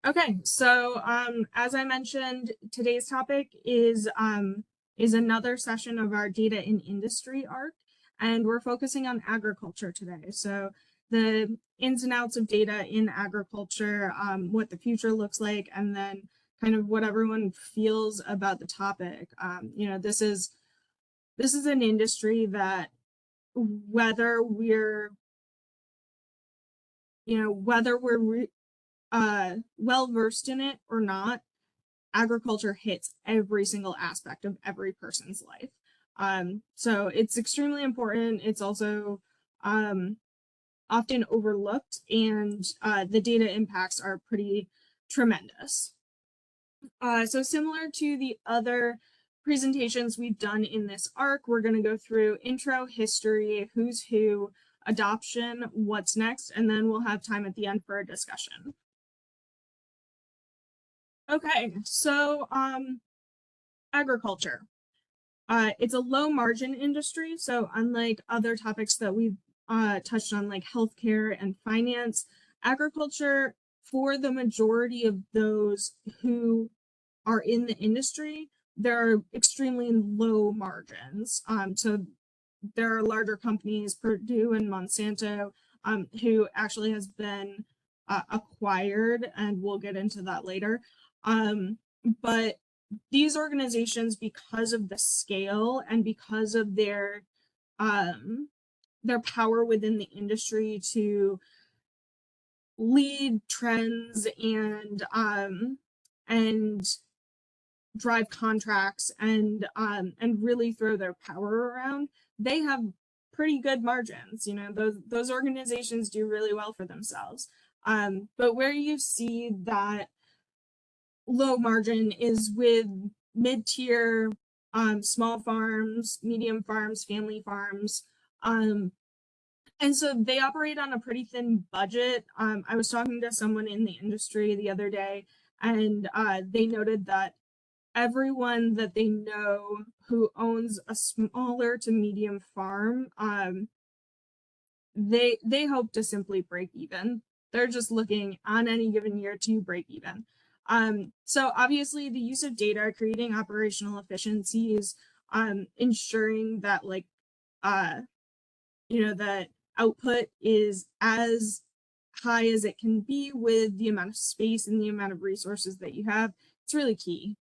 Okay, so as I mentioned, today's topic is another session of our data in industry arc, and we're focusing on agriculture today. So the ins and outs of data in agriculture, what the future looks like, and then kind of what everyone feels about the topic. This is an industry that whether we're well versed in it or not, agriculture hits every single aspect of every person's life. So it's extremely important. It's also um, often overlooked, and the data impacts are pretty tremendous. So similar to the other presentations we've done in this arc, we're going to go through intro, history, who's who, adoption, what's next, and then we'll have time at the end for a discussion. Okay, so agriculture. It's a low margin industry, so unlike other topics that we've touched on, like healthcare and finance, agriculture, for the majority of those who are in the industry, there are extremely low margins. So there are larger companies, Purdue and Monsanto, who actually has been acquired, and we'll get into that later. But these organizations, because of the scale and because of their power within the industry to lead trends and drive contracts and really throw their power around, they have pretty good margins. You know, those organizations do really well for themselves. But where you see that low margin is with mid-tier small farms, medium farms, family farms. And so they operate on a pretty thin budget. I was talking to someone in the industry the other day, and they noted that everyone that they know who owns a smaller to medium farm, they hope to simply break even. They're just looking on any given year to break even. So obviously the use of data, creating operational efficiencies, ensuring that that output is as high as it can be with the amount of space and the amount of resources that you have, it's really key.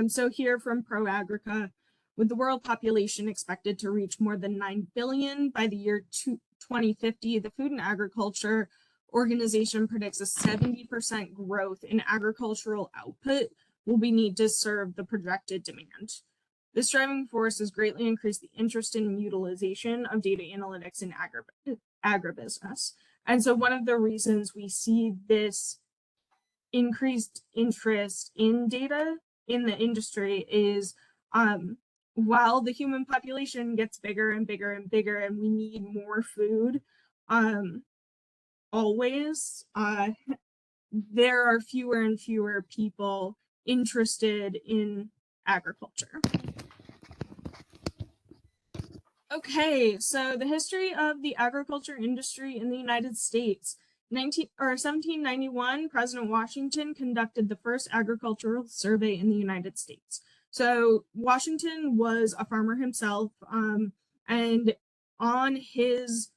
So here from ProAgrica, with the world population expected to reach more than 9 billion by the year 2050, the Food and Agriculture Organization predicts a 70% growth in agricultural output will be needed to serve the projected demand. This driving force has greatly increased the interest in utilization of data analytics in agribusiness. And so one of the reasons we see this increased interest in data in the industry is while the human population gets bigger and bigger and bigger and we need more food always, there are fewer and fewer people interested in agriculture. Okay, so the history of the agriculture industry in the United States. 1791, President Washington conducted the first agricultural survey in the United States. So Washington was a farmer himself, and on his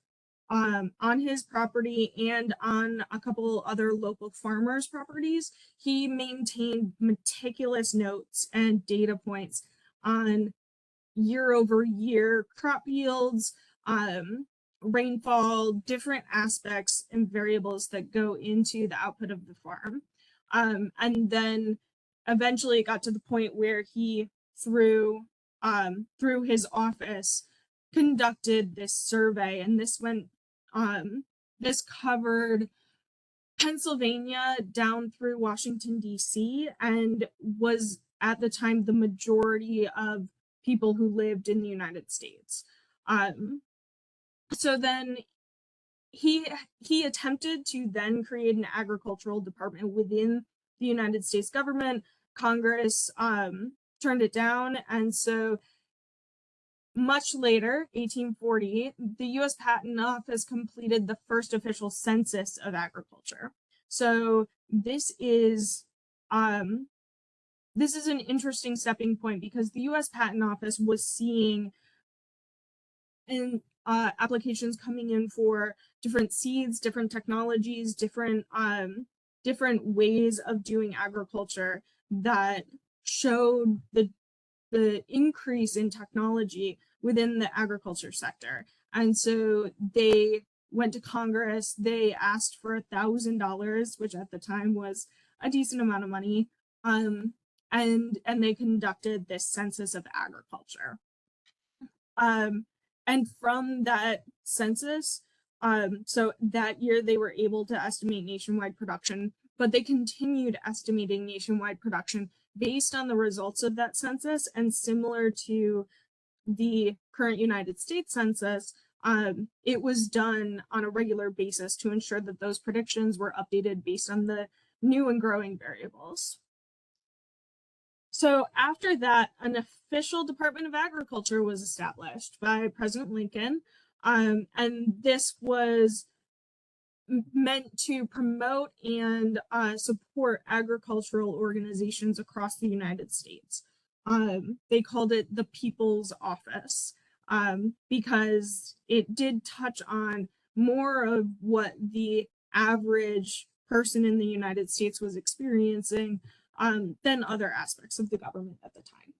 property and on a couple other local farmers' properties, he maintained meticulous notes and data points on year-over-year crop yields, rainfall, different aspects and variables that go into the output of the farm. And then eventually it got to the point where he, through his office, conducted this survey, and this covered Pennsylvania down through Washington, D.C., and was at the time the majority of people who lived in the United States. So then he attempted to then create an agricultural department within the United States government. Congress turned it down, and so much later, 1840, the U.S. Patent Office completed the first official census of agriculture. So this is an interesting stepping point because the US Patent Office was seeing in applications coming in for different seeds, different technologies, different ways of doing agriculture that showed the increase in technology within the agriculture sector. And so they went to Congress, they asked for $1,000, which at the time was a decent amount of money. And they conducted this census of agriculture. And from that census, so that year they were able to estimate nationwide production, but they continued estimating nationwide production based on the results of that census. And similar to the current United States Census, it was done on a regular basis to ensure that those predictions were updated based on the new and growing variables. So after that, an official Department of Agriculture was established by President Lincoln, and this was meant to promote and support agricultural organizations across the United States. They called it the People's Office because it did touch on more of what the average person in the United States was experiencing than other aspects of the government at the time.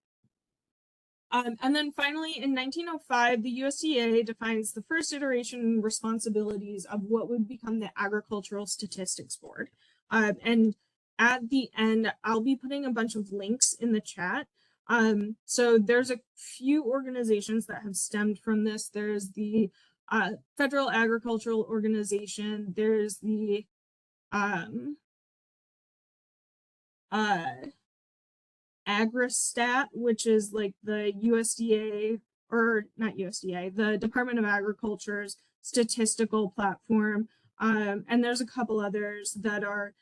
And then finally, in 1905, the USDA defines the first iteration and responsibilities of what would become the Agricultural Statistics Board. And at the end, I'll be putting a bunch of links in the chat. So there's a few organizations that have stemmed from this. There's the Federal Agricultural Organization. There's the AgriStat, which is like the USDA, or not USDA, the Department of Agriculture's statistical platform. And there's a couple others that are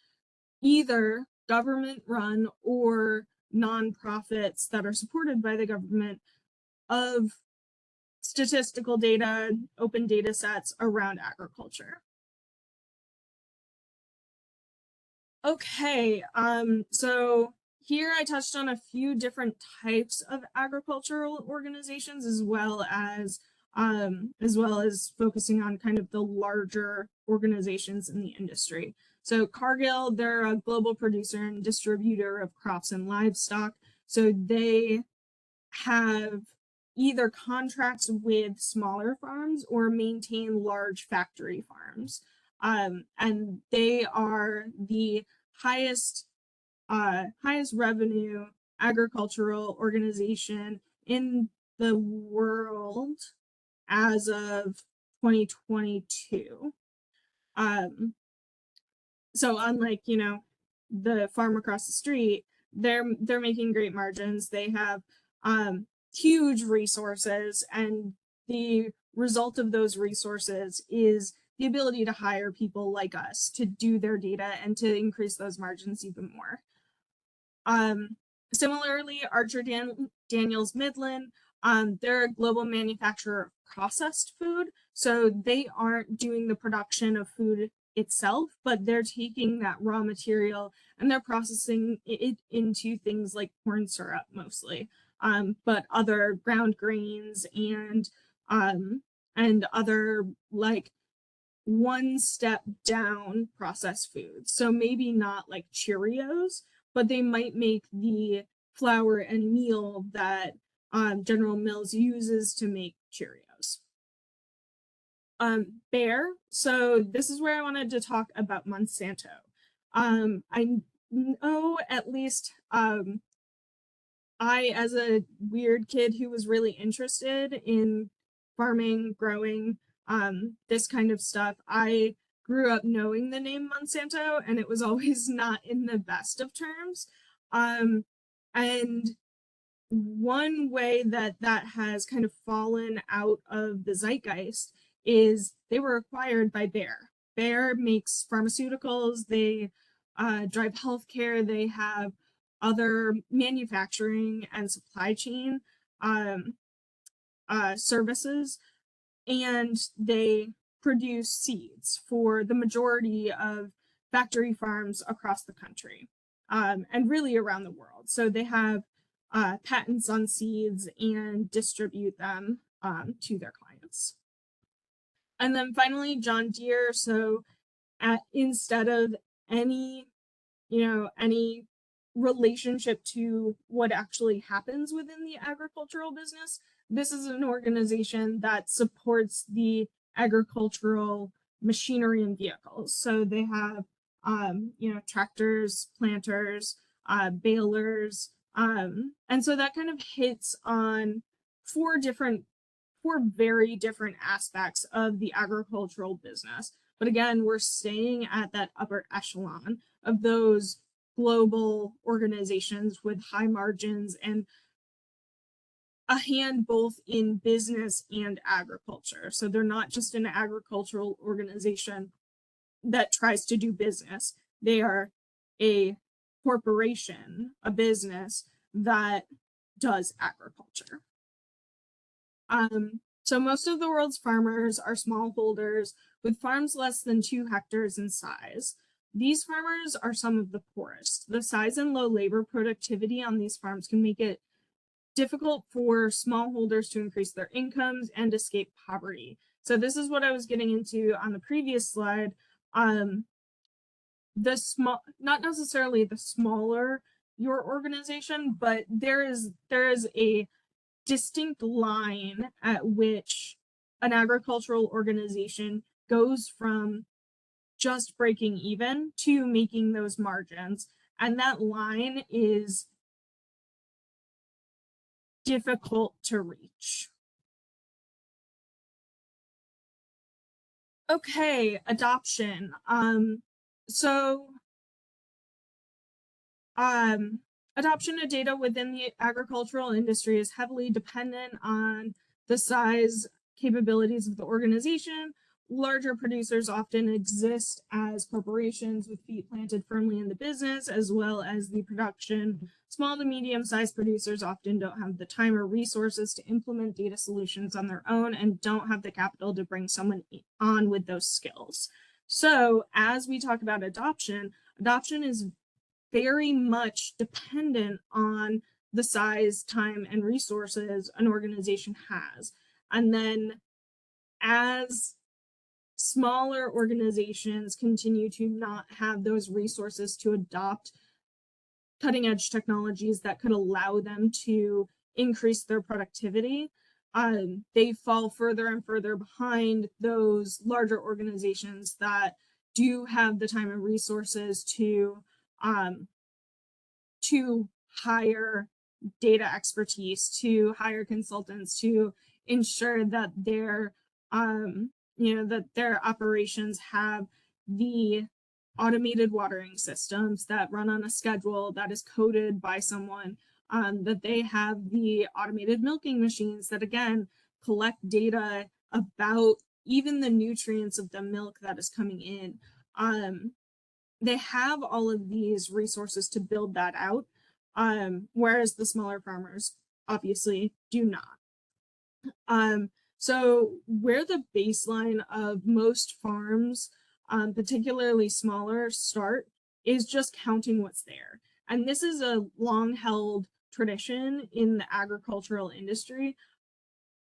either government run or nonprofits that are supported by the government of statistical data, open data sets around agriculture. Okay, so here I touched on a few different types of agricultural organizations, as well as focusing on kind of the larger organizations in the industry. So Cargill, they're a global producer and distributor of crops and livestock. So they have either contracts with smaller farms or maintain large factory farms. And they are the highest revenue agricultural organization in the world as of 2022. So unlike, you know, the farm across the street, they're making great margins. They have huge resources, and the result of those resources is the ability to hire people like us to do their data and to increase those margins even more. Similarly, Archer Daniels Midland, they're a global manufacturer of processed food. So they aren't doing the production of food itself, but they're taking that raw material and they're processing it into things like corn syrup mostly, but other ground grains and other like one step down processed foods. So maybe not like Cheerios, but they might make the flour and meal that General Mills uses to make Cheerios. Bayer. So this is where I wanted to talk about Monsanto. I know at least I, as a weird kid who was really interested in farming, growing, this kind of stuff, I grew up knowing the name Monsanto, and it was always not in the best of terms. And one way that that has kind of fallen out of the zeitgeist is they were acquired by Bayer. Bayer makes pharmaceuticals, they drive healthcare, they have other manufacturing and supply chain services, and they produce seeds for the majority of factory farms across the country, and really around the world. So they have patents on seeds and distribute them to their clients. And then finally, John Deere. So instead of any, any relationship to what actually happens within the agricultural business, this is an organization that supports the agricultural machinery and vehicles. So they have, tractors, planters, balers, and so that kind of hits on four very different aspects of the agricultural business. But again, we're staying at that upper echelon of those global organizations with high margins and a hand both in business and agriculture. So they're not just an agricultural organization that tries to do business. They are a corporation, a business that does agriculture. So most of the world's farmers are smallholders with farms less than 2 hectares in size. These farmers are some of the poorest. The size and low labor productivity on these farms can make it difficult for smallholders to increase their incomes and escape poverty. So this is what I was getting into on the previous slide. Not necessarily the smaller your organization, but there is a distinct line at which an agricultural organization goes from just breaking even to making those margins. And that line is difficult to reach. Okay, adoption. Adoption of data within the agricultural industry is heavily dependent on the size, capabilities of the organization. Larger producers often exist as corporations with feet planted firmly in the business, as well as the production. Small to medium-sized producers often don't have the time or resources to implement data solutions on their own and don't have the capital to bring someone on with those skills. So as we talk about adoption is very much dependent on the size, time, and resources an organization has. And then as smaller organizations continue to not have those resources to adopt cutting edge technologies that could allow them to increase their productivity, they fall further and further behind those larger organizations that do have the time and resources to hire data expertise, to hire consultants, to ensure that their that their operations have the automated watering systems that run on a schedule that is coded by someone, that they have the automated milking machines that again collect data about even the nutrients of the milk that is coming in. They have all of these resources to build that out, whereas the smaller farmers obviously do not. So where the baseline of most farms, particularly smaller, start is just counting what's there. And this is a long-held tradition in the agricultural industry.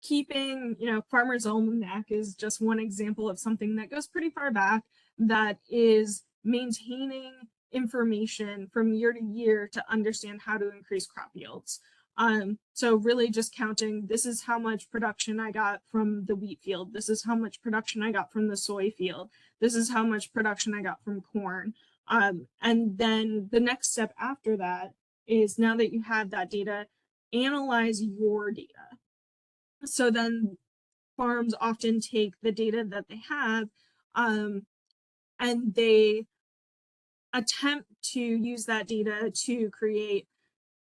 Keeping, Farmer's Almanac is just one example of something that goes pretty far back, that is maintaining information from year to year to understand how to increase crop yields. So really just counting, this is how much production I got from the wheat field. This is how much production I got from the soy field. This is how much production I got from corn. And then the next step after that is, now that you have that data, analyze your data. So then farms often take the data that they have, and they attempt to use that data to create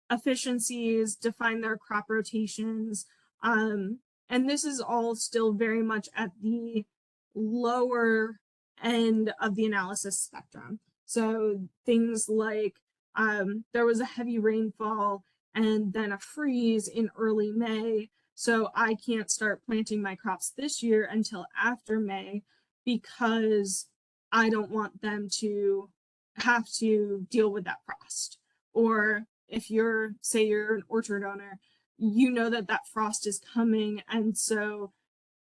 efficiencies, define their crop rotations. And this is all still very much at the lower end of the analysis spectrum. So things like there was a heavy rainfall and then a freeze in early May. So I can't start planting my crops this year until after May because I don't want them to have to deal with that frost. Or if you're, say you're an orchard owner, you know that that frost is coming, and so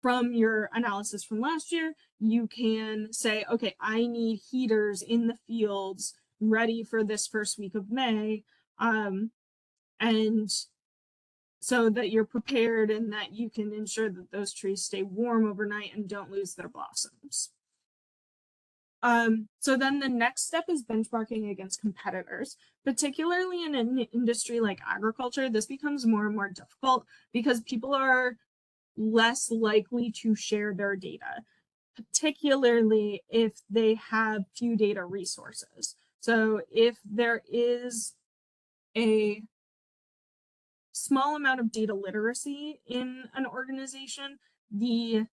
from your analysis from last year, you can say, okay, I need heaters in the fields ready for this first week of May. And so that you're prepared and that you can ensure that those trees stay warm overnight and don't lose their blossoms. So then the next step is benchmarking against competitors. Particularly in an industry like agriculture, this becomes more and more difficult because people are less likely to share their data, particularly if they have few data resources. So if there is a small amount of data literacy in an organization, the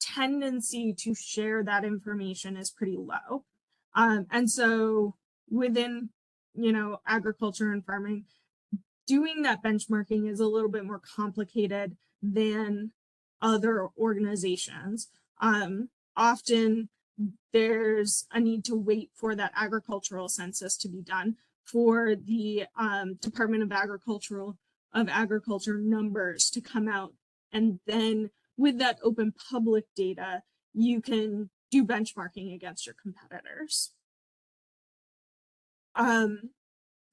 tendency to share that information is pretty low. And so within, agriculture and farming, doing that benchmarking is a little bit more complicated than other organizations. Often there's a need to wait for that agricultural census to be done, for the Department of Agriculture numbers to come out, and then with that open public data, you can do benchmarking against your competitors.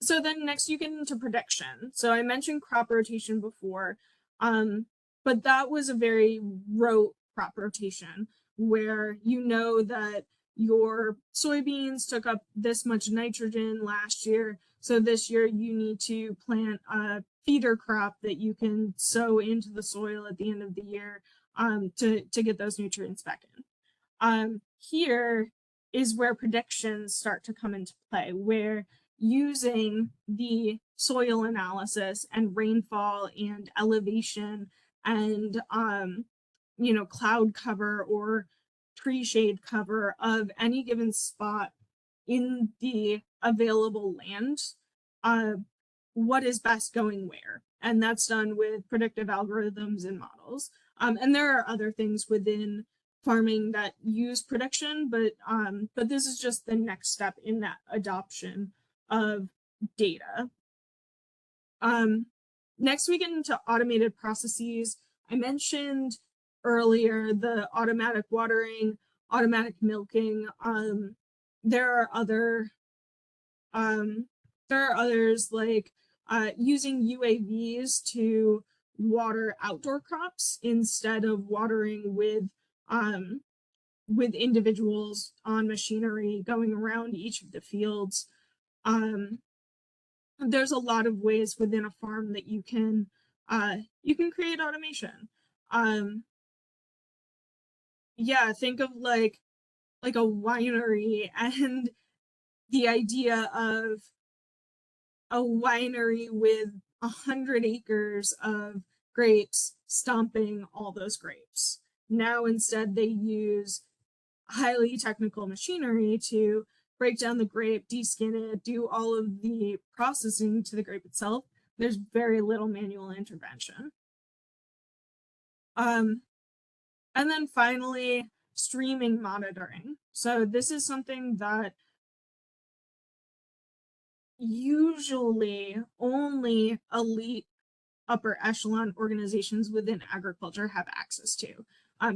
So then next you get into prediction. So I mentioned crop rotation before, but that was a very rote crop rotation where you know that your soybeans took up this much nitrogen last year, so this year you need to plant a feeder crop that you can sow into the soil at the end of the year to get those nutrients back in. Here is where predictions start to come into play, where using the soil analysis and rainfall and elevation and cloud cover or tree shade cover of any given spot in the available land, what is best going where. And that's done with predictive algorithms and models. And there are other things within farming that use prediction, but this is just the next step in that adoption of data. Next we get into automated processes. I mentioned earlier the automatic watering, automatic milking. There are others like using UAVs to water outdoor crops instead of watering with individuals on machinery going around each of the fields. There's a lot of ways within a farm that you can create automation. Yeah, think of like a winery and the idea of a winery with 100 acres of grapes stomping all those grapes. Now instead they use highly technical machinery to break down the grape, deskin it, do all of the processing to the grape itself. There's very little manual intervention. And then finally, streaming monitoring. So this is something that usually only elite upper echelon organizations within agriculture have access to,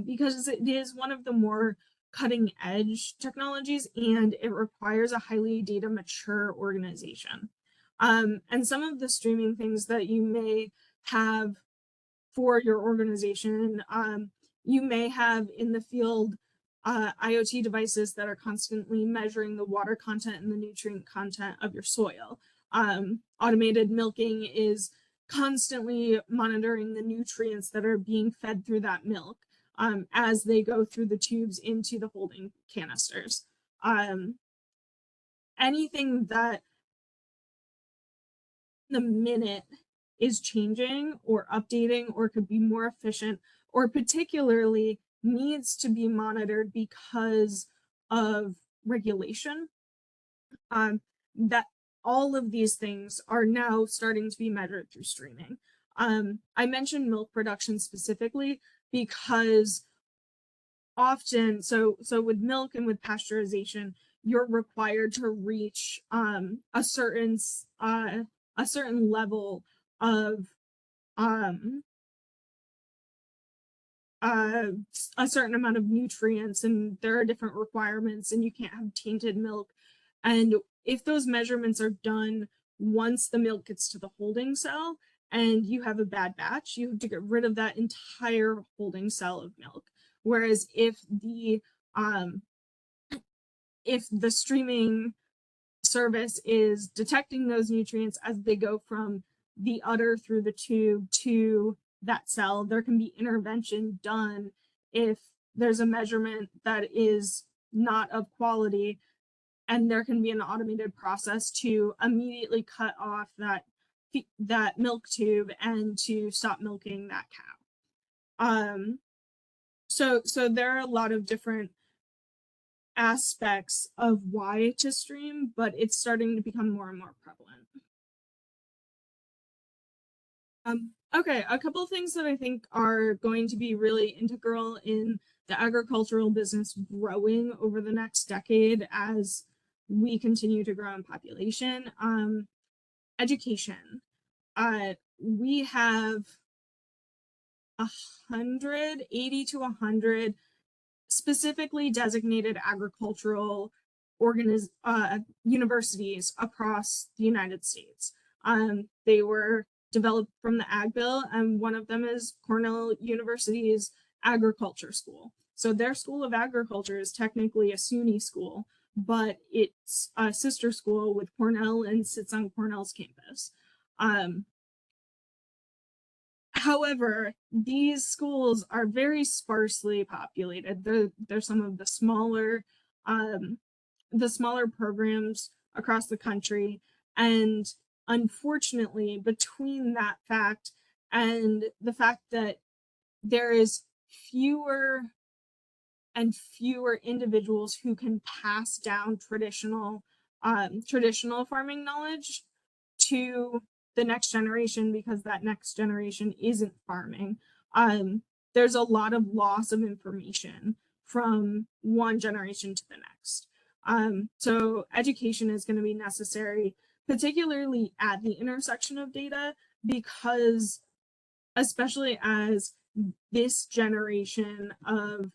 because it is one of the more cutting edge technologies and it requires a highly data mature organization. And some of the streaming things that you may have for your organization, you may have in the field IoT devices that are constantly measuring the water content and the nutrient content of your soil. Automated milking is constantly monitoring the nutrients that are being fed through that milk as they go through the tubes into the holding canisters. Anything that the minute is changing or updating or could be more efficient or particularly needs to be monitored because of regulation, that all of these things are now starting to be measured through streaming. I mentioned milk production specifically because often, so with milk and with pasteurization, you're required to reach a certain level of um, uh, a certain amount of nutrients, and there are different requirements, and you can't have tainted milk. And if those measurements are done once the milk gets to the holding cell and you have a bad batch, you have to get rid of that entire holding cell of milk. Whereas um, if the streaming service is detecting those nutrients as they go from the udder through the tube to that cell, there can be intervention done if there's a measurement that is not of quality, and there can be an automated process to immediately cut off that milk tube and to stop milking that cow. So there are a lot of different aspects of why to stream, but it's starting to become more and more prevalent. Okay, a couple of things that I think are going to be really integral in the agricultural business growing over the next decade as we continue to grow in population. Education. We have 180 to 100 specifically designated agricultural universities across the United States. They were developed from the Ag Bill, and one of them is Cornell University's agriculture school. So their School of Agriculture is technically a SUNY school, but it's a sister school with Cornell and sits on Cornell's campus. However, these schools are very sparsely populated. They're some of the smaller programs across the country. And unfortunately, between that fact and the fact that there is fewer and fewer individuals who can pass down traditional farming knowledge to the next generation, because that next generation isn't farming. There's a lot of loss of information from one generation to the next. So education is going to be necessary, particularly at the intersection of data, because especially as this generation of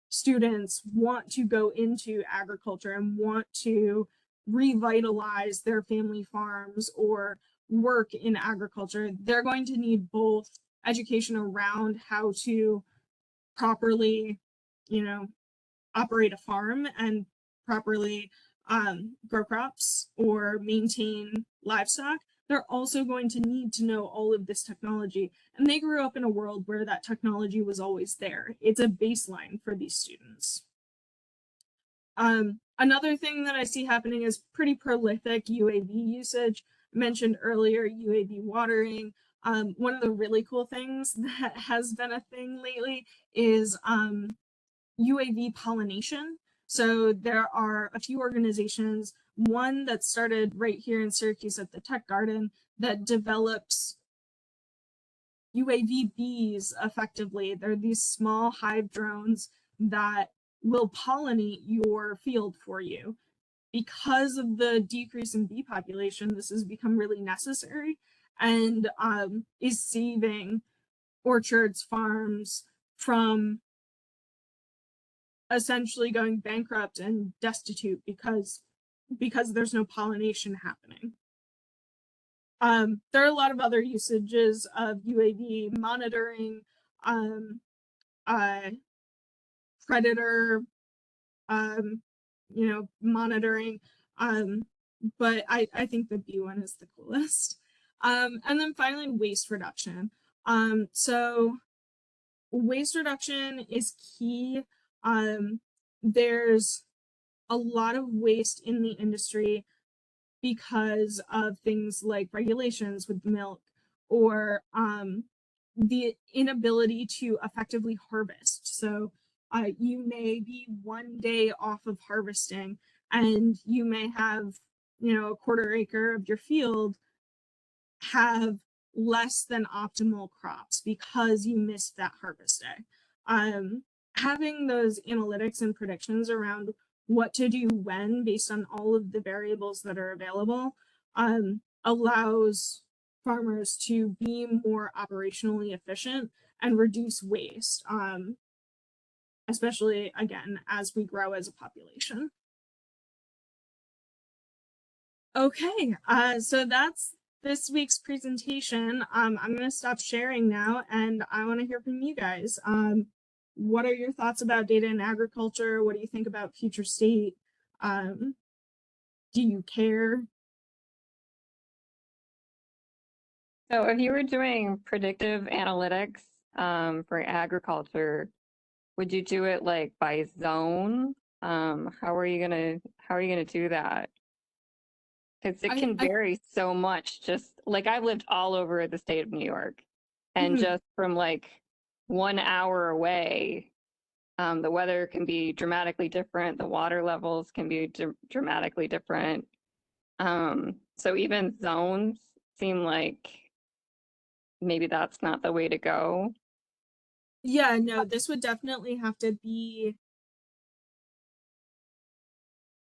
students want to go into agriculture and want to revitalize their family farms or work in agriculture, they're going to need both education around how to properly, operate a farm and properly grow crops or maintain livestock. They're also going to need to know all of this technology. And they grew up in a world where that technology was always there. It's a baseline for these students. Another thing that I see happening is pretty prolific UAV usage. I mentioned earlier UAV watering. One of the really cool things that has been a thing lately is UAV pollination. So there are a few organizations, one that started right here in Syracuse at the Tech Garden, that develops UAV bees effectively. They're these small hive drones that will pollinate your field for you. Because of the decrease in bee population, this has become really necessary and is saving orchards, farms from essentially going bankrupt and destitute because there's no pollination happening. There are a lot of other usages of UAV monitoring, predator, monitoring, but I think the bee one is the coolest. And then finally, waste reduction. So waste reduction is key. There's a lot of waste in the industry because of things like regulations with milk or the inability to effectively harvest. So you may be one day off of harvesting and you may have, a quarter acre of your field have less than optimal crops because you missed that harvest day. having those analytics and predictions around what to do when based on all of the variables that are available allows farmers to be more operationally efficient and reduce waste, especially again as we grow as a population. Okay, so that's this week's presentation. I'm going to stop sharing now, and I want to hear from you guys. What are your thoughts about data in agriculture? What do you think about future state? Do you care? So if you were doing predictive analytics for agriculture, would you do it like by zone? How are you gonna do that? Because it can vary so much. Just like I've lived all over the state of New York, and just from like 1 hour away, the weather can be dramatically different. The water levels can be dramatically different. So even zones seem like maybe that's not the way to go. Yeah, no, this would definitely have to be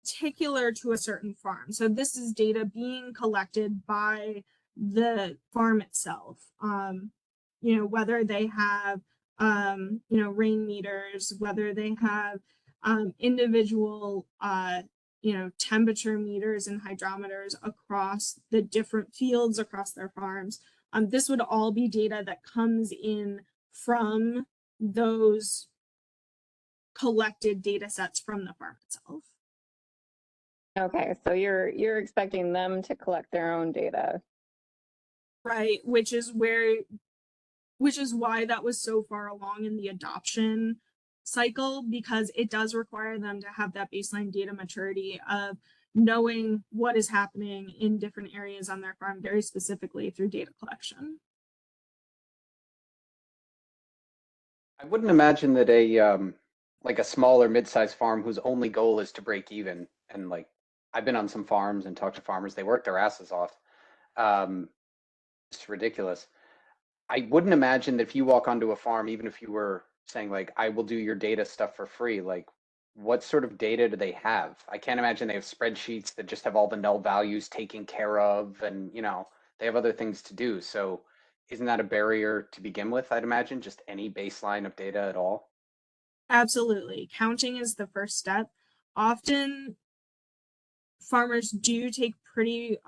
particular to a certain farm. So this is data being collected by the farm itself. You know, whether they have you know, rain meters, whether they have individual you know, temperature meters and hydrometers across the different fields across their farms. This would all be data that comes in from those collected data sets from the farm itself. Okay, so you're expecting them to collect their own data. Right, which is why that was so far along in the adoption cycle, because it does require them to have that baseline data maturity of knowing what is happening in different areas on their farm very specifically through data collection. I wouldn't imagine that a like a small or mid-sized farm whose only goal is to break even, and like I've been on some farms and talked to farmers, they work their asses off. It's ridiculous. I wouldn't imagine that if you walk onto a farm, even if you were saying like, I will do your data stuff for free, like what sort of data do they have? I can't imagine they have spreadsheets that just have all the null values taken care of, and you know, they have other things to do. So isn't that a barrier to begin with? I'd imagine just any baseline of data at all. Absolutely. Counting is the first step. Often farmers do take pretty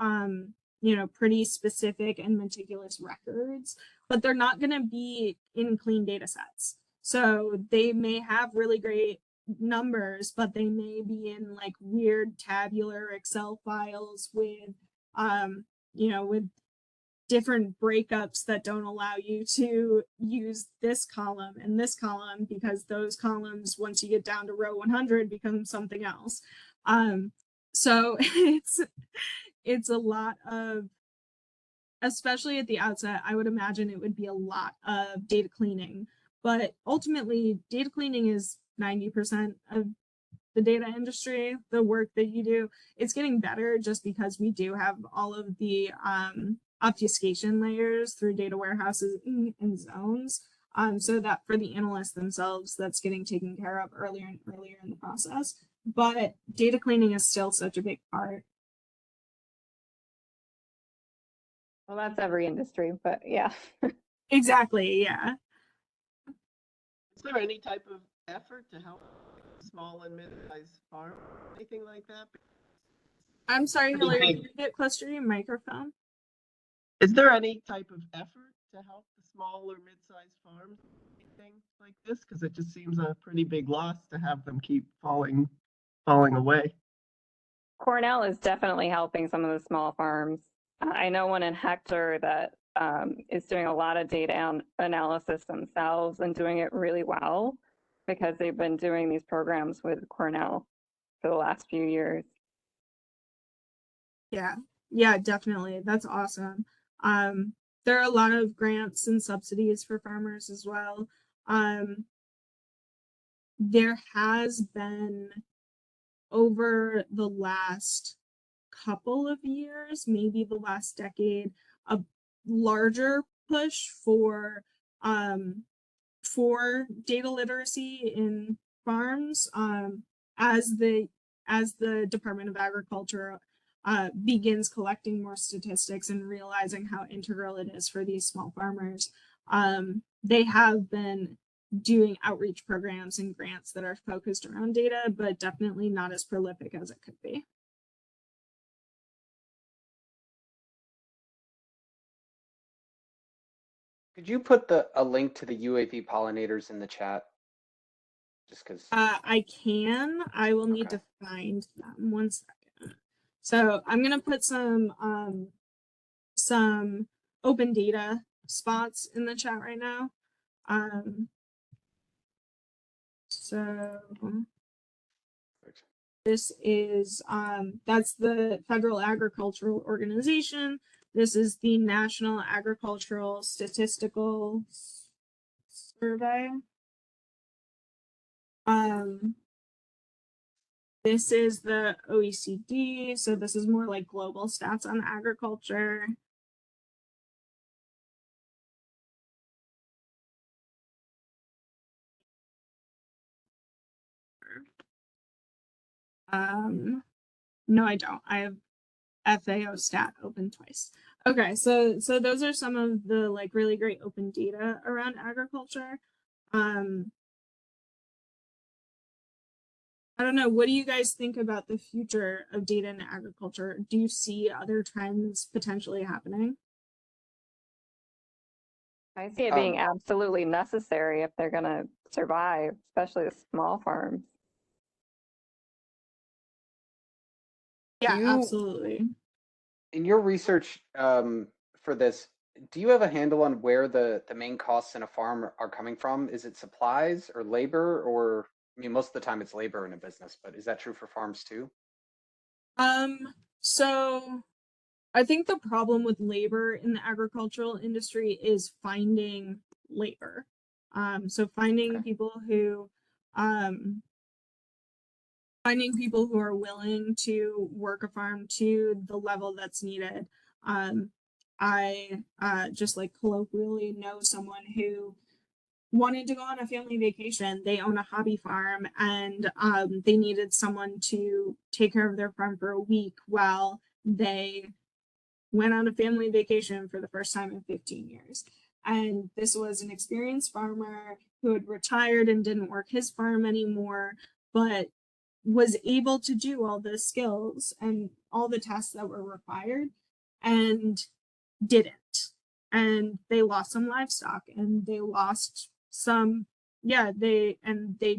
you know, pretty specific and meticulous records, but they're not going to be in clean data sets. So they may have really great numbers, but they may be in like weird tabular Excel files with you know, with different breakups that don't allow you to use this column and this column, because those columns, once you get down to row 100, become something else. So it's a lot of, especially at the outset, I would imagine it would be a lot of data cleaning, but ultimately data cleaning is 90% of the data industry, the work that you do. It's getting better just because we do have all of the obfuscation layers through data warehouses and zones. So that for the analysts themselves, that's getting taken care of earlier and earlier in the process. But data cleaning is still such a big part. Well, that's every industry, but yeah. Exactly, yeah. Is there any type of effort to help small and mid-sized farms, anything like that? I'm sorry, Hillary, can you get closer to your microphone? Is there any type of effort to help the small or mid-sized farms, anything like this? Because it just seems a pretty big loss to have them keep falling away. Cornell is definitely helping some of the small farms. I know one in Hector that is doing a lot of data analysis themselves and doing it really well because they've been doing these programs with Cornell for the last few years. Yeah, definitely. That's awesome. There are a lot of grants and subsidies for farmers as well. There has been, over the last couple of years, maybe the last decade, a larger push for for data literacy in farms, as the Department of Agriculture begins collecting more statistics and realizing how integral it is for these small farmers. They have been doing outreach programs and grants that are focused around data, but definitely not as prolific as it could be. Could you put a link to the UAV pollinators in the chat? Just because. I can. I will need Okay. to find them. 1 second. So I'm gonna put some open data spots in the chat right now. So this is that's the Federal Agricultural Organization. This is the National Agricultural Statistical Survey. This is the OECD, so this is more like global stats on agriculture. No, I don't. I have FAO stat open twice. Okay, so those are some of the like really great open data around agriculture. I don't know, what do you guys think about the future of data in agriculture? Do you see other trends potentially happening? I see it being absolutely necessary if they're going to survive, especially the small farms. Yeah, absolutely. In your research for this, do you have a handle on where the main costs in a farm are coming from? Is it supplies or labor, or I mean, most of the time it's labor in a business, but is that true for farms too? So I think the problem with labor in the agricultural industry is finding labor. So finding people who are willing to work a farm to the level that's needed. I just like colloquially know someone who wanted to go on a family vacation. They own a hobby farm, and they needed someone to take care of their farm for a week while they went on a family vacation for the first time in 15 years. And this was an experienced farmer who had retired and didn't work his farm anymore, but was able to do all the skills and all the tasks that were required and didn't. And they lost some livestock and they lost some, they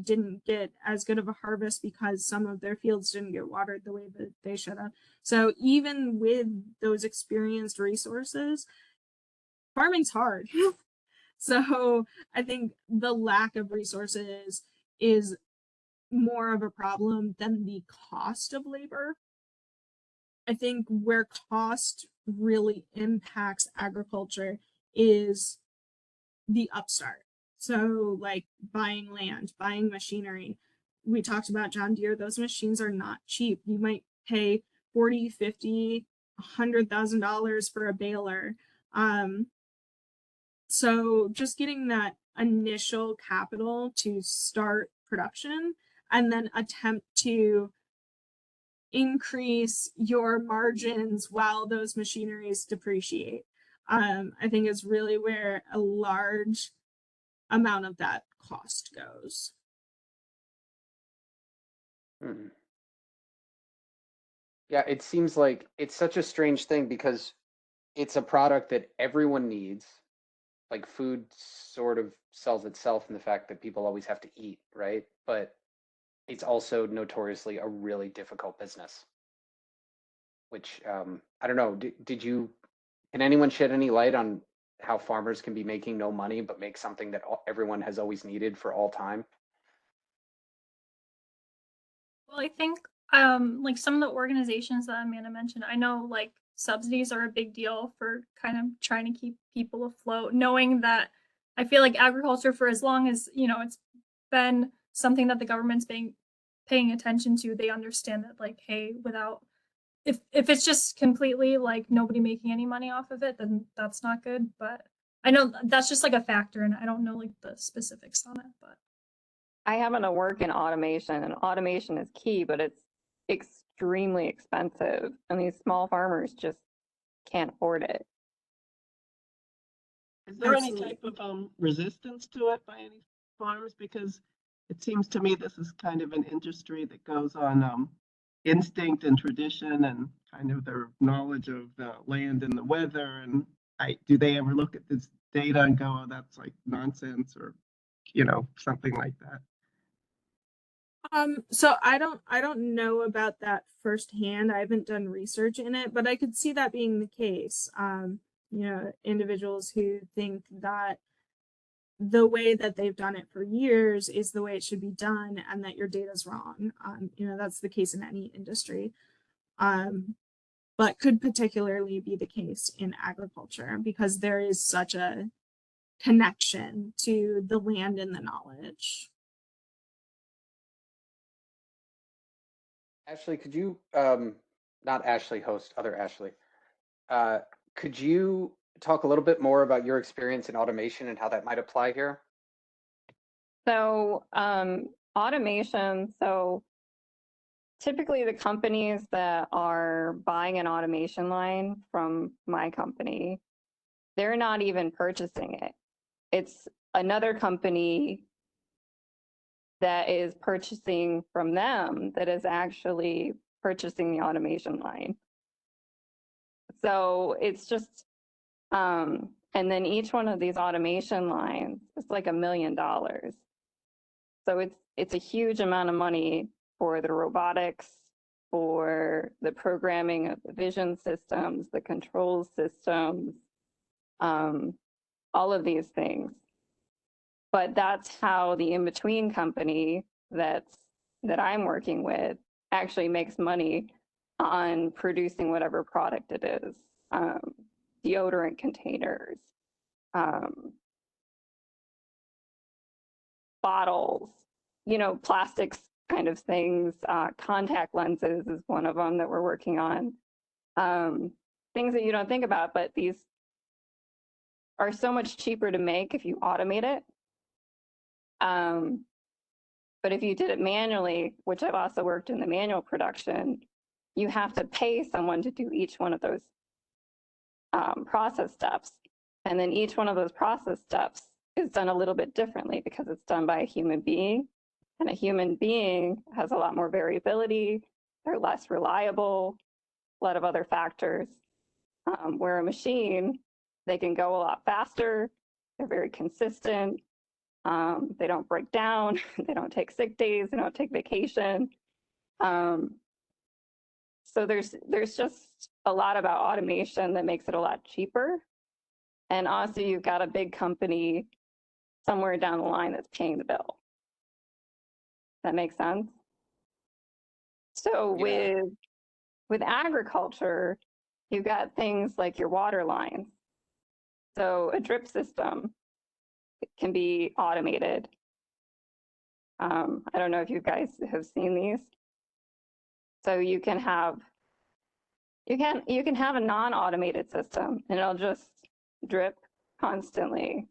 didn't get as good of a harvest because some of their fields didn't get watered the way that they should have. So even with those experienced resources, farming's hard. So I think the lack of resources is more of a problem than the cost of labor. I think where cost really impacts agriculture is the upstart. So like buying land, buying machinery. We talked about John Deere. Those machines are not cheap. You might pay $40, $50, $100,000 for a baler. So just getting that initial capital to start production and then attempt to increase your margins while those machineries depreciate. I think is really where a large amount of that cost goes. Yeah, it seems like it's such a strange thing because it's a product that everyone needs. Like food sort of sells itself in the fact that people always have to eat, right? But it's also notoriously a really difficult business. Which I don't know. Can anyone shed any light on how farmers can be making no money but make something that everyone has always needed for all time? Well, I think like some of the organizations that Amanda mentioned, I know like subsidies are a big deal for kind of trying to keep people afloat, knowing that I feel like agriculture for as long as, it's been something that the government's been paying attention to, they understand that like, hey, without if it's just completely like nobody making any money off of it, then that's not good. But I know that's just like a factor, and I don't know like the specifics on it, but I happen to work in automation, and automation is key, but it's extremely expensive, and these small farmers just can't afford it. Is there any Absolutely. type of resistance to it by any farms? Because it seems to me this is kind of an industry that goes on instinct and tradition and kind of their knowledge of the land and the weather. And do they ever look at this data and go, oh, that's like nonsense, or something like that? So I don't know about that firsthand. I haven't done research in it, but I could see that being the case. Individuals who think that the way that they've done it for years is the way it should be done, and that your data's wrong. That's the case in any industry. But could particularly be the case in agriculture because there is such a connection to the land and the knowledge. Ashley, could you, not Ashley host, other Ashley, could you talk a little bit more about your experience in automation and how that might apply here? So automation, so typically the companies that are buying an automation line from my company, they're not even purchasing it. It's another company that is purchasing from them that is actually purchasing the automation line. So it's just, and then each one of these automation lines is like $1 million. So it's a huge amount of money for the robotics, for the programming of the vision systems, the control systems, all of these things. But that's how the in-between company that I'm working with actually makes money on producing whatever product it is. Deodorant containers, bottles, plastics kind of things. Contact lenses is one of them that we're working on. Things that you don't think about, but these are so much cheaper to make if you automate it. But if you did it manually, which I've also worked in the manual production, you have to pay someone to do each one of those process steps. And then each one of those process steps is done a little bit differently because it's done by a human being. And a human being has a lot more variability. They're less reliable, a lot of other factors. Where a machine, they can go a lot faster. They're very consistent. They don't break down. They don't take sick days. They don't take vacation. So there's just a lot about automation that makes it a lot cheaper. And also you've got a big company somewhere down the line that's paying the bill. That makes sense? So Yeah. with agriculture, you've got things like your water lines. So a drip system can be automated. I don't know if you guys have seen these. So you can have a non-automated system and it'll just drip constantly.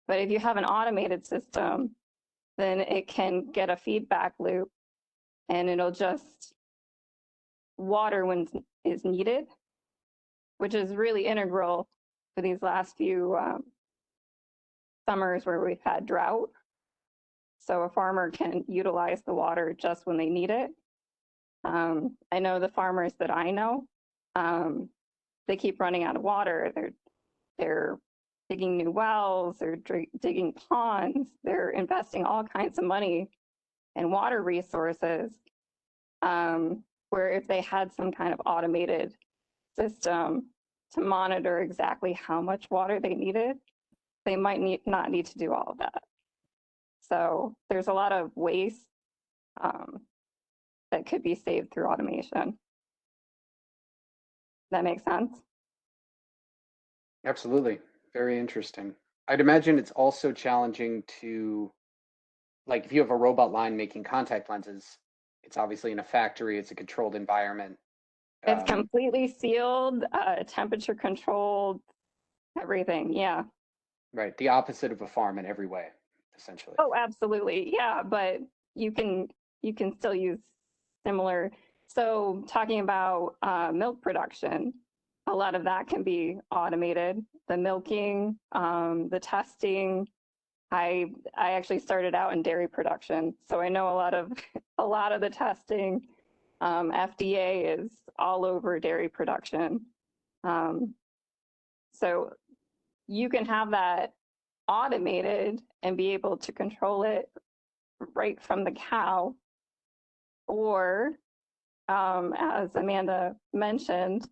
But if you have an automated system, then it can get a feedback loop and it'll just water when is needed, which is really integral for these last few summers where we've had drought. So a farmer can utilize the water just when they need it. I know the farmers that I know, they keep running out of water. They're digging new wells, they're digging ponds, they're investing all kinds of money in water resources, where if they had some kind of automated system to monitor exactly how much water they needed, they might not need to do all of that. So there's a lot of waste that could be saved through automation. That makes sense? Absolutely. Very interesting. I'd imagine it's also challenging to, like, if you have a robot line making contact lenses, it's obviously in a factory, it's a controlled environment. It's completely sealed, temperature controlled, everything. Yeah. Right. The opposite of a farm in every way, essentially. Oh, absolutely. Yeah, but you can still use similar. So talking about milk production, a lot of that can be automated. The milking, the testing. I actually started out in dairy production, so I know a lot of a lot of the testing. FDA is all over dairy production. So you can have that automated and be able to control it right from the cow. Or, as Amanda mentioned,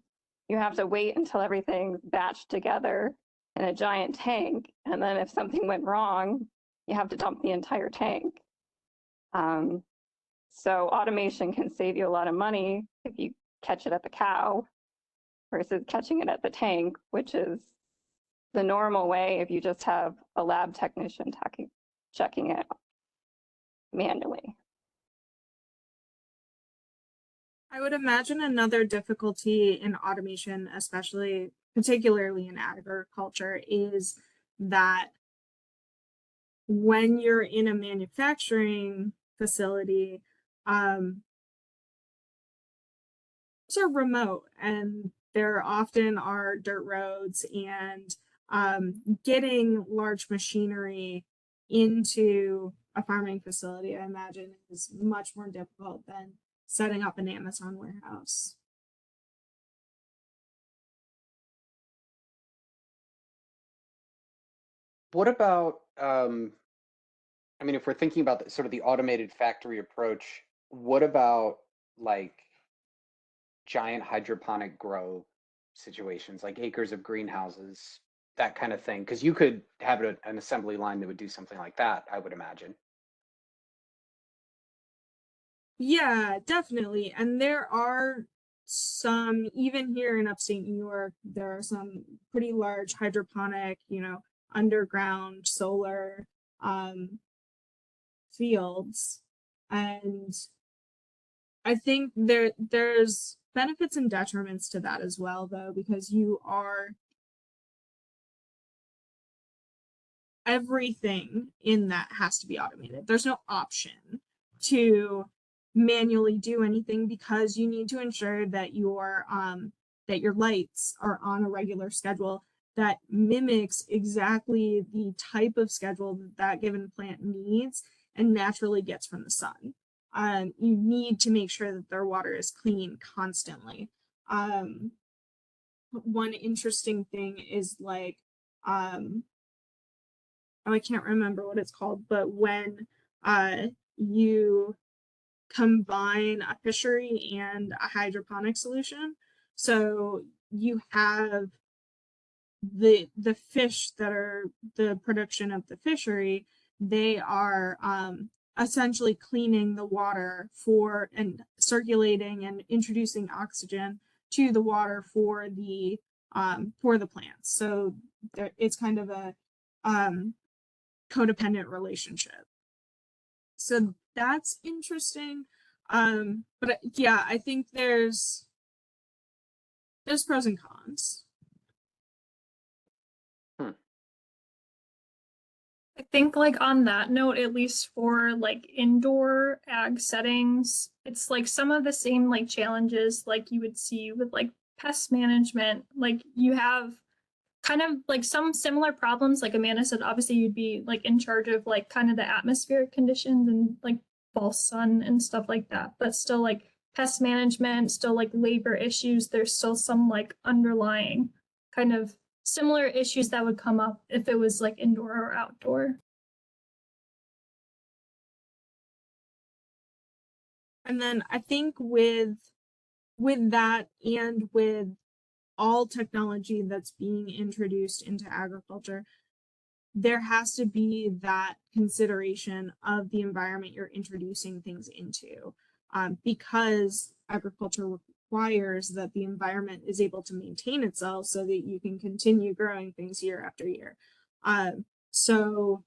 you have to wait until everything's batched together in a giant tank. And then if something went wrong, you have to dump the entire tank. So automation can save you a lot of money if you catch it at the cow versus catching it at the tank, which is the normal way if you just have a lab technician checking it manually. I would imagine another difficulty in automation, particularly in agriculture, is that when you're in a manufacturing facility, those are remote and there often are dirt roads, and getting large machinery into a farming facility, I imagine, is much more difficult than setting up an Amazon warehouse. What about, I mean, if we're thinking about sort of the automated factory approach, what about like giant hydroponic grow situations, like acres of greenhouses, that kind of thing? Because you could have an assembly line that would do something like that, I would imagine. Yeah, definitely. And there are some, even here in upstate New York, there are some pretty large hydroponic, underground solar fields. And I think there's benefits and detriments to that as well, though, because everything in that has to be automated. There's no option to manually do anything because you need to ensure that your lights are on a regular schedule that mimics exactly the type of schedule that given plant needs and naturally gets from the sun. You need to make sure that their water is clean constantly. One interesting thing is like, oh, I can't remember what it's called, but when you combine a fishery and a hydroponic solution, so you have the fish that are the production of the fishery, they are essentially cleaning the water for and circulating and introducing oxygen to the water for the plants. So it's kind of a codependent relationship. So that's interesting. But yeah, I think there's pros and cons. I think like on that note, at least for like indoor ag settings, it's like some of the same like challenges like you would see with like pest management. Like you have kind of like some similar problems. Like Amanda said, obviously you'd be like in charge of like kind of the atmospheric conditions and like false sun and stuff like that. But still like pest management, still like labor issues, there's still some like underlying kind of similar issues that would come up if it was like indoor or outdoor. And then I think with that and with all technology that's being introduced into agriculture, there has to be that consideration of the environment you're introducing things into, because agriculture requires that the environment is able to maintain itself so that you can continue growing things year after year. So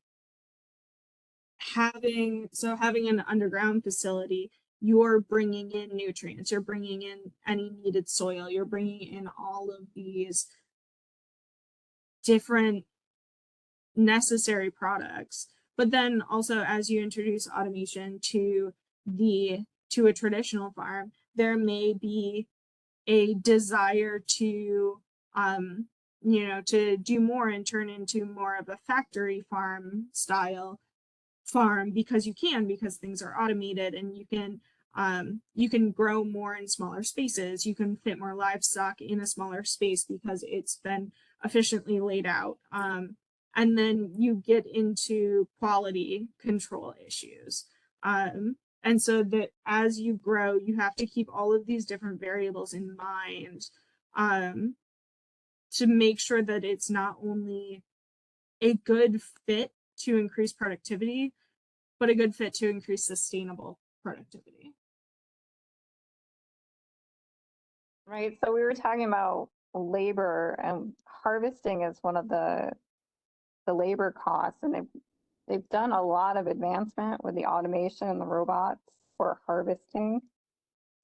having an underground facility, you're bringing in nutrients, you're bringing in any needed soil, you're bringing in all of these different necessary products. But then also as you introduce automation to a traditional farm, there may be a desire to to do more and turn into more of a factory farm style farm, because things are automated, and you can grow more in smaller spaces. You can fit more livestock in a smaller space because it's been efficiently laid out. And then you get into quality control issues. And so that as you grow, you have to keep all of these different variables in mind, to make sure that it's not only a good fit to increase productivity, but a good fit to increase sustainable productivity. Right. So we were talking about labor, and harvesting is one of the labor costs, and they've done a lot of advancement with the automation and the robots for harvesting,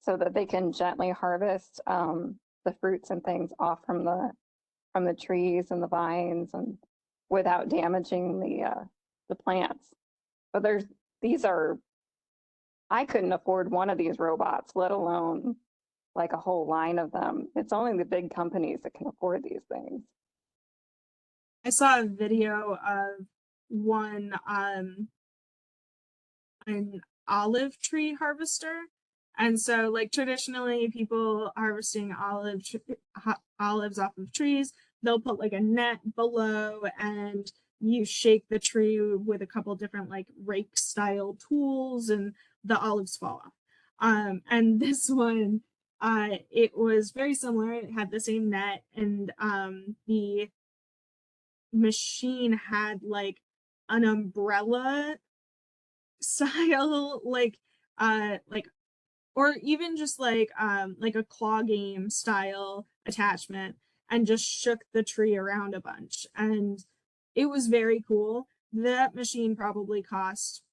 so that they can gently harvest the fruits and things off from the trees and the vines, and without damaging the plants. But I couldn't afford one of these robots, let alone like a whole line of them. It's only the big companies that can afford these things. I saw a video of one an olive tree harvester. And so like traditionally people harvesting olives off of trees, they'll put like a net below and you shake the tree with a couple different like rake style tools and the olives fall off. And this one, it was very similar. It had the same net, and the machine had like an umbrella style like or even just like a claw game style attachment, and just shook the tree around a bunch, and it was very cool. That machine probably cost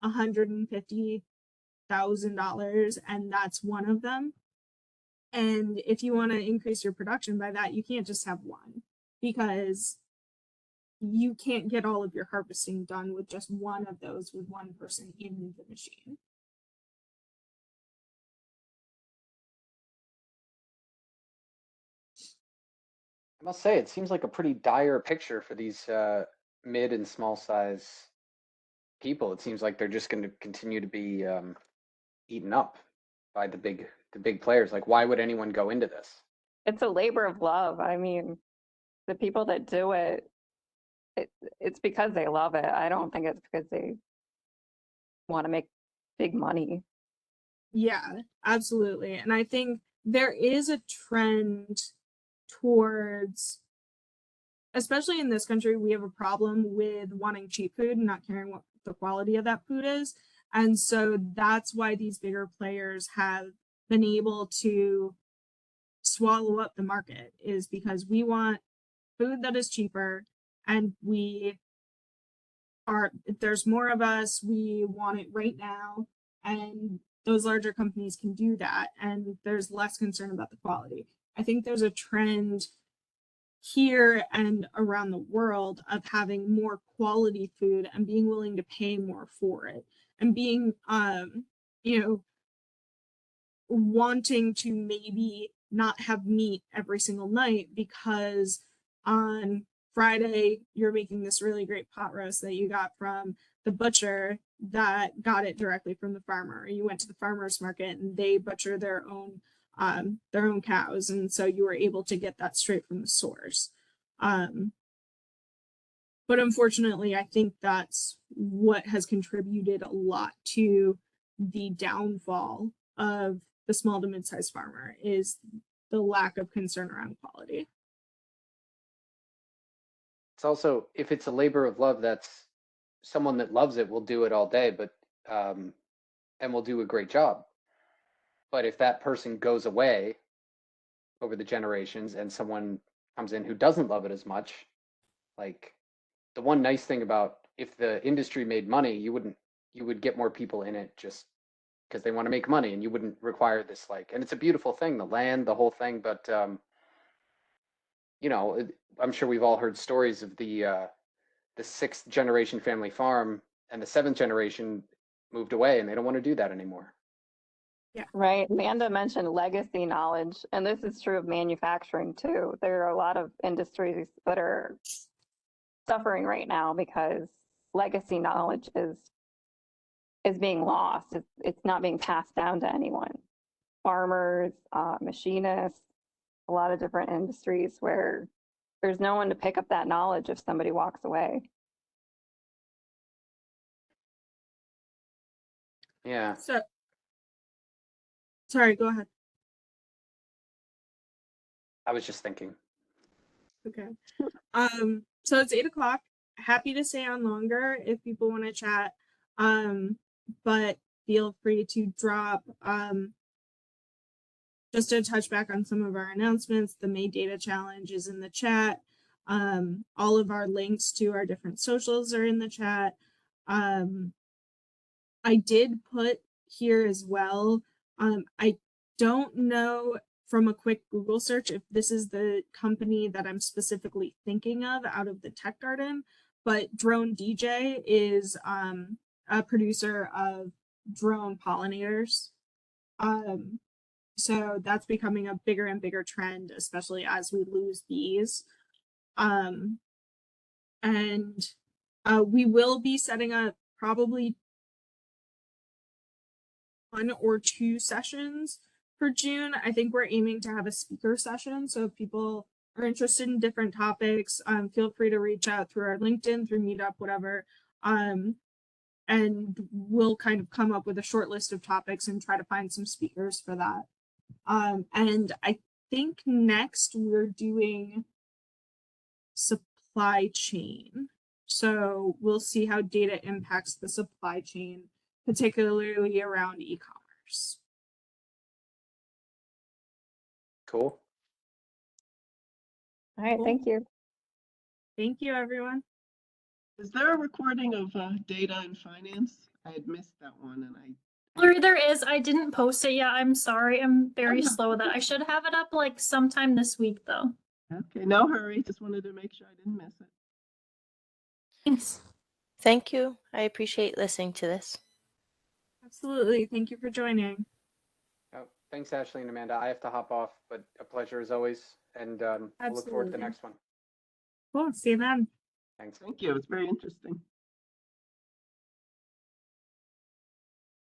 $150,000, and that's one of them. And if you want to increase your production by that, you can't just have one, because you can't get all of your harvesting done with just one of those with one person in the machine. I must say, it seems like a pretty dire picture for these mid and small size people. It seems like they're just going to continue to be eaten up by the big players. Like, why would anyone go into this? It's a labor of love. I mean, the people that do it's because they love it. I don't think it's because they want to make big money. Yeah, absolutely. And I think there is a trend towards, especially in this country, we have a problem with wanting cheap food and not caring what the quality of that food is. And so that's why these bigger players have been able to swallow up the market, is because we want food that is cheaper, and there's more of us, we want it right now, and those larger companies can do that, and there's less concern about the quality. I think there's a trend here and around the world of having more quality food and being willing to pay more for it, and being wanting to maybe not have meat every single night, because on Friday you're making this really great pot roast that you got from the butcher that got it directly from the farmer. You went to the farmer's market and they butcher their own cows, and so you were able to get that straight from the source. But unfortunately, I think that's what has contributed a lot to the downfall of the small to mid-sized farmer, is the lack of concern around quality. It's also, if it's a labor of love, that's someone that loves it will do it all day, but and will do a great job. But if that person goes away over the generations and someone comes in who doesn't love it as much, like, the one nice thing about, if the industry made money, you would get more people in it just because they want to make money, and you wouldn't require this, like, and it's a beautiful thing, the land, the whole thing, but I'm sure we've all heard stories of the the 6th generation family farm and the 7th generation moved away and they don't want to do that anymore. Right. Amanda mentioned legacy knowledge, and this is true of manufacturing too. There are a lot of industries that are suffering right now because legacy knowledge is being lost. It's not being passed down to anyone. Farmers, machinists, a lot of different industries where there's no one to pick up that knowledge if somebody walks away. Yeah. So, sorry, go ahead. I was just thinking. Okay. So it's 8 o'clock. Happy to stay on longer if people want to chat. But feel free to drop. Just to touch back on some of our announcements, the May Data Challenge is in the chat. All of our links to our different socials are in the chat. I did put here as well. I don't know from a quick Google search if this is the company that I'm specifically thinking of out of the Tech Garden, but Drone DJ is a producer of drone pollinators. So that's becoming a bigger and bigger trend, especially as we lose bees. And we will be setting up probably 1 or 2 sessions for June. I think we're aiming to have a speaker session. So if people are interested in different topics, feel free to reach out through our LinkedIn, through Meetup, whatever. And we'll kind of come up with a short list of topics and try to find some speakers for that. And I think next we're doing supply chain. So we'll see how data impacts the supply chain, particularly around e-commerce. Cool. All right, Cool. thank you. Thank you, everyone. Is there a recording of data and finance? I had missed that one and Lori, there is. I didn't post it yet. I'm sorry. I'm very no. slow with that. I should have it up like sometime this week though. Okay, no hurry. Just wanted to make sure I didn't miss it. Thanks. Thank you. I appreciate listening to this. Absolutely. Thank you for joining. Oh, thanks, Ashley and Amanda. I have to hop off, but a pleasure as always. And we'll look forward to the Absolutely. next one. Cool. See you then. Thanks. Thank you. It's very interesting.